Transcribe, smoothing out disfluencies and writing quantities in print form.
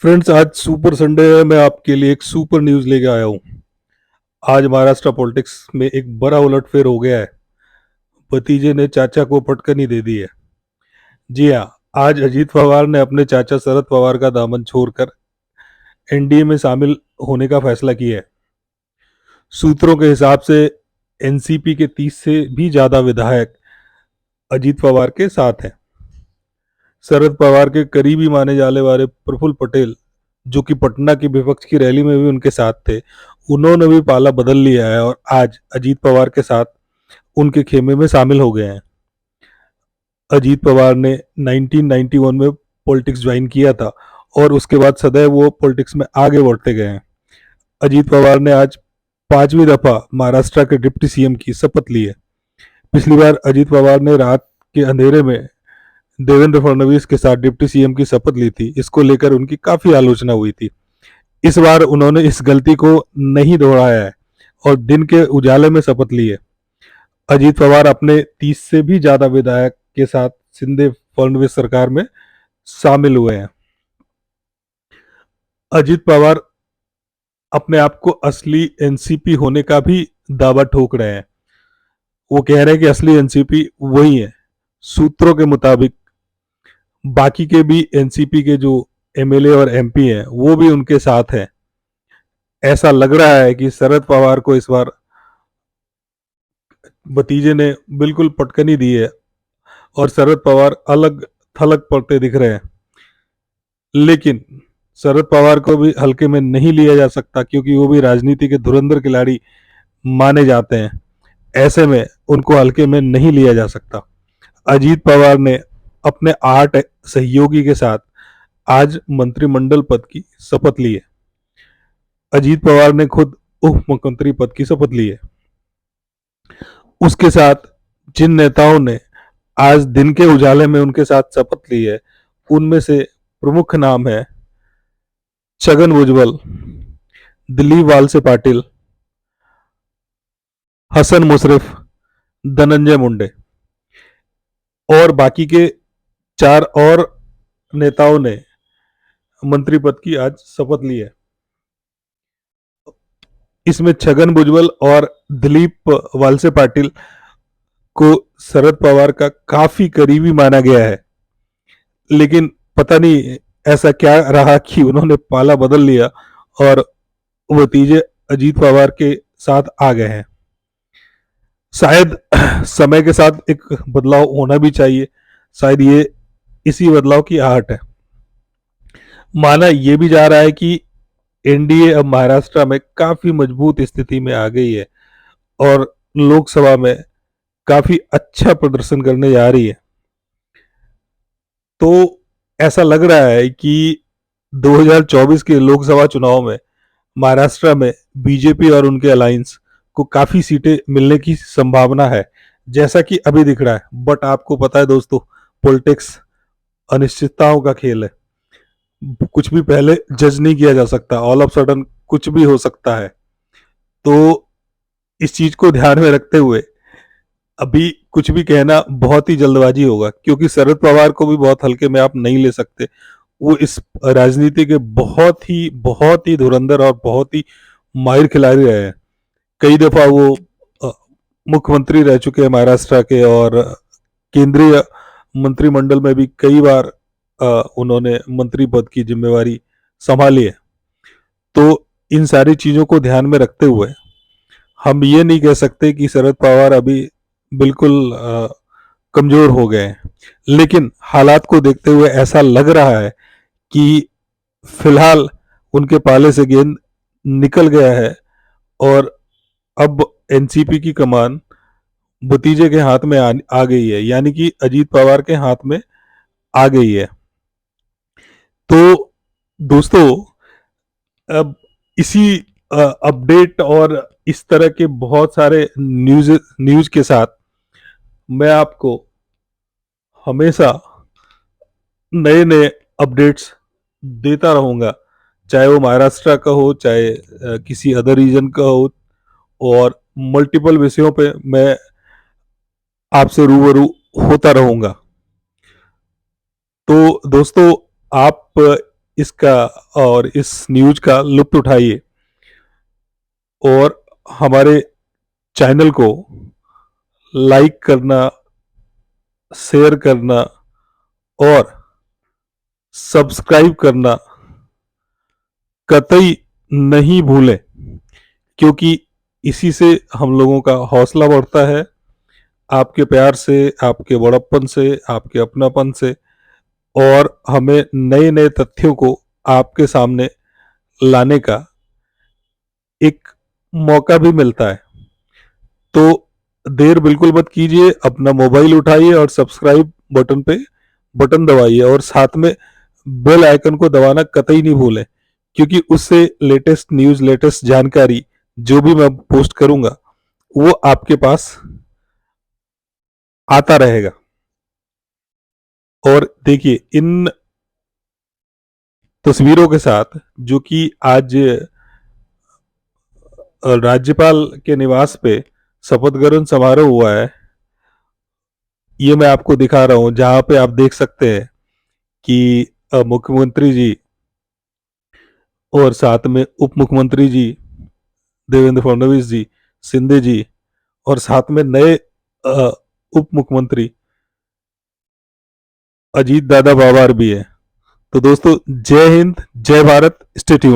Friends, आज super Sunday है। मैं आपके लिए एक सुपर न्यूज़ लेके आया हूँ। आज महाराष्ट्र पॉलिटिक्स में एक बड़ा उलटफेर हो गया है। भतीजे ने चाचा को पटकनी दे दी है। जी हाँ, आज अजीत पवार ने अपने चाचा शरद पवार का दामन छोड़कर एनडीए में शामिल होने का फैसला किया है। सूत्रों के हिसाब से एनसीपी के 30 से भी ज्यादा विधायक अजीत पवार के साथ हैं। शरद पवार के करीबी माने जाने वाले प्रफुल्ल पटेल, जो कि पटना की विपक्ष की रैली में भी उनके साथ थे, उन्होंने भी पाला बदल लिया है और आज अजीत पवार के साथ उनके खेमे में शामिल हो गए हैं। अजीत पवार ने 1991 में पॉलिटिक्स ज्वाइन किया था और उसके बाद सदैव वो पॉलिटिक्स में आगे बढ़ते गए हैं। अजीत पवार ने आज 5वीं दफा महाराष्ट्र के डिप्टी सीएम की शपथ ली है। पिछली बार अजीत पवार ने रात के अंधेरे में देवेंद्र फडणवीस के साथ डिप्टी सीएम की शपथ ली थी। इसको लेकर उनकी काफी आलोचना हुई थी। इस बार उन्होंने इस गलती को नहीं दोहराया है और दिन के उजाले में शपथ ली है। अजीत पवार अपने 30 से भी ज्यादा विधायक के साथ शिंदे फडणवीस सरकार में शामिल हुए हैं। अजीत पवार अपने आप को असली एनसीपी होने का भी दावा ठोक रहे हैं। वो कह रहे हैं कि असली एनसीपी वही है। सूत्रों के मुताबिक बाकी के भी एनसीपी के जो एमएलए और एमपी हैं वो भी उनके साथ हैं। ऐसा लग रहा है कि शरद पवार को इस बार भतीजे ने बिल्कुल पटकनी दी है और शरद पवार अलग थलग पड़ते दिख रहे हैं। लेकिन शरद पवार को भी हल्के में नहीं लिया जा सकता, क्योंकि वो भी राजनीति के धुरंधर खिलाड़ी माने जाते हैं। ऐसे में उनको हल्के में नहीं लिया जा सकता। अजीत पवार ने अपने 8 सहयोगी के साथ आज मंत्रिमंडल पद की शपथ ली है। अजीत पवार ने खुद उप मुख्यमंत्री पद की शपथ ली है। उसके साथ जिन नेताओं ने आज दिन के उजाले में उनके साथ शपथ ली है, उनमें से प्रमुख नाम है छगन भुजबल, दिलीप वालसे पाटिल, हसन मुशरफ, धनंजय मुंडे और बाकी के 4 और नेताओं ने मंत्री पद की आज शपथ ली है। इसमें छगन भुजबल और दिलीप वालसे पाटिल को शरद पवार का काफी करीबी माना गया है। लेकिन पता नहीं ऐसा क्या रहा कि उन्होंने पाला बदल लिया और भतीजे अजीत पवार के साथ आ गए हैं। शायद समय के साथ एक बदलाव होना भी चाहिए। शायद ये इसी बदलाव की आहट है। माना यह भी जा रहा है कि एनडीए अब महाराष्ट्र में काफी मजबूत स्थिति में आ गई है और लोकसभा में काफी अच्छा प्रदर्शन करने जा रही है। तो ऐसा लग रहा है कि 2024 के लोकसभा चुनाव में महाराष्ट्र में बीजेपी और उनके अलायंस को काफी सीटें मिलने की संभावना है, जैसा कि अभी दिख रहा है। बट आपको पता है दोस्तों, पॉलिटिक्स अनिश्चितताओं का खेल है। कुछ भी पहले जज नहीं किया जा सकता। ऑल ऑफ सडन कुछ भी हो सकता है। तो इस चीज को ध्यान में रखते हुए अभी कुछ भी कहना बहुत ही जल्दबाजी होगा, क्योंकि शरद पवार को भी बहुत हल्के में आप नहीं ले सकते। वो इस राजनीति के बहुत ही धुरंधर और बहुत ही माहिर खिलाड़ी रहे हैं। कई दफा वो मुख्यमंत्री रह चुके हैं महाराष्ट्र के और केंद्रीय मंत्रिमंडल में भी कई बार उन्होंने मंत्री पद की जिम्मेवारी संभाली है। तो इन सारी चीजों को ध्यान में रखते हुए हम ये नहीं कह सकते कि शरद पवार अभी बिल्कुल कमजोर हो गए हैं। लेकिन हालात को देखते हुए ऐसा लग रहा है कि फिलहाल उनके पाले से गेंद निकल गया है और अब एनसीपी की कमान भतीजे के हाथ में आ गई है, यानी कि अजीत पवार के हाथ में आ गई है। तो दोस्तों, अब इसी अपडेट और इस तरह के बहुत सारे न्यूज के साथ मैं आपको हमेशा नए नए अपडेट्स देता रहूंगा, चाहे वो महाराष्ट्र का हो, चाहे किसी अदर रीजन का हो। और मल्टीपल विषयों पे मैं आपसे रूबरू होता रहूंगा। तो दोस्तों, आप इसका और इस न्यूज का लुत्फ उठाइए और हमारे चैनल को लाइक करना, शेयर करना और सब्सक्राइब करना कतई नहीं भूलें, क्योंकि इसी से हम लोगों का हौसला बढ़ता है। आपके प्यार से, आपके बड़प्पन से, आपके अपनापन से, और हमें नए नए तथ्यों को आपके सामने लाने का एक मौका भी मिलता है। तो देर बिल्कुल मत कीजिए, अपना मोबाइल उठाइए और सब्सक्राइब बटन पे बटन दबाइए और साथ में बेल आइकन को दबाना कतई नहीं भूलें, क्योंकि उससे लेटेस्ट न्यूज, लेटेस्ट जानकारी जो भी मैं पोस्ट करूंगा वो आपके पास आता रहेगा। और देखिए, इन तस्वीरों के साथ जो कि आज राज्यपाल के निवास पे शपथ ग्रहण समारोह हुआ है, ये मैं आपको दिखा रहा हूं, जहां पे आप देख सकते हैं कि मुख्यमंत्री जी और साथ में उप मुख्यमंत्री जी देवेंद्र फडणवीस जी, शिंदे जी, और साथ में नए उप मुख्यमंत्री अजीत दादा पवार भी है। तो दोस्तों, जय हिंद, जय भारत, स्टे ट्यून्ड।